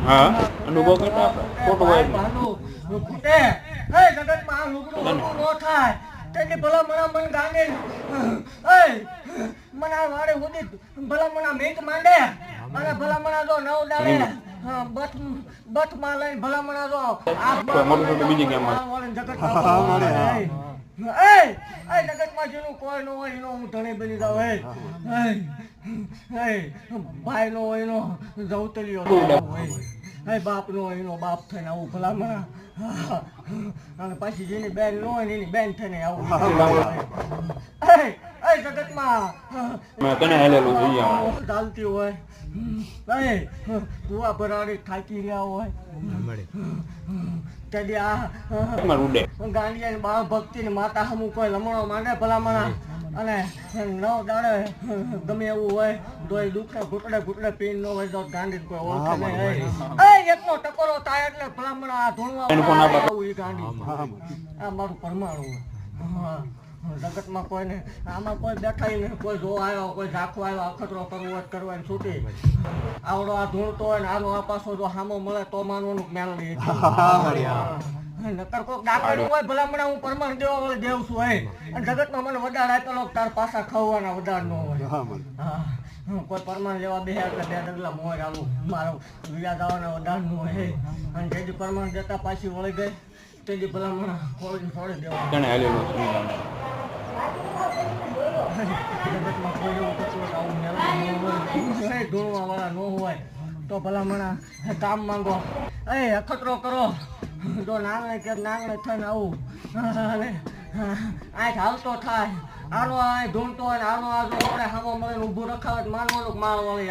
હા અનુભવ કરતા ખોટું હોય ખૂટે એ જગતમાં આ લુગડું હલવું ન થાય તેથી ભલા મણા મન ગાંગે એ મના વાડે ઉદિત ભલા મણા મીટ માંડે અને ભલા મણા જો નવ દાડે બથ માં લઈને ભલા મણા જો આ મોટું બીજી ગેમમાં જગતમાં એ જગતમાં જેનું કોઈ ન હોય એનો હું ધણી બની જાઉં ભાઈ નો હોય એનો જવતલીઓ હોય બાપ નો હોય એનો બાપ થઈને આવું ભલામણ અને પછી જેની બેન નો હોય એની બેન થઈને આવું જગતમાં તને હેલેલું જોઈએ ચાલતી હોય કુવા ભરાડી થાકી રહ્યા હોય તેથી આ ગાંડિયા બાળ ભક્તિ ને માતા હમું કોઈ લમણો માંડે ભલામણા અને નવ દાડે ગમે એવું હોય તો એ દુખે ઘૂંટડે પીન ન હોય તો ગાંડી કોઈ ઓળખે નહીં એકનો ટકોરો થાય એટલે ભલામણા આ ધૂણવા એ ગાંડી આ મારું પરમાણું જગતમાં કોઈને આમાં કોઈ બેઠા નહીં કોઈ જો આવ્યો કોઈ ઝાંખો આવ્યો અખતરો કરવો કરવાની છૂટી આવડો આ ધૂણતો હોય ને આનો આ પાછો જો સામો મળે તો માનવાનું મેળવી નકર કોક ડાકડું હોય ભલામણા હું પરમાણ દેવા દેવ છું અને જગતમાં મને વધારે આપેલો તાર પાછા ખાવાના વધારે ન હોય કોઈ પરમાણ લેવા બે એટલે બે ડગલા મોર આવું મારો વ્યાજ આવવાના વધારે ન હોય અને જેથી પરમાણ દેતા પાછી વળી ગઈ તેથી ભલામણા છોડી દેવા જગતમાં કોઈ એવું કચરો આવું મેળવું ઢોળવા વાળા ન હોય તો ભલામણા કામ માંગો અખતરો કરો જો નાંગણે કે નાંગણે થઈને આવું અને આંખ હાલતો થાય આનો આ ઢૂંઢતો હોય આનો આ જો મોડે સામો મળે ઊભું રખાવે માનવાનું મારવાનું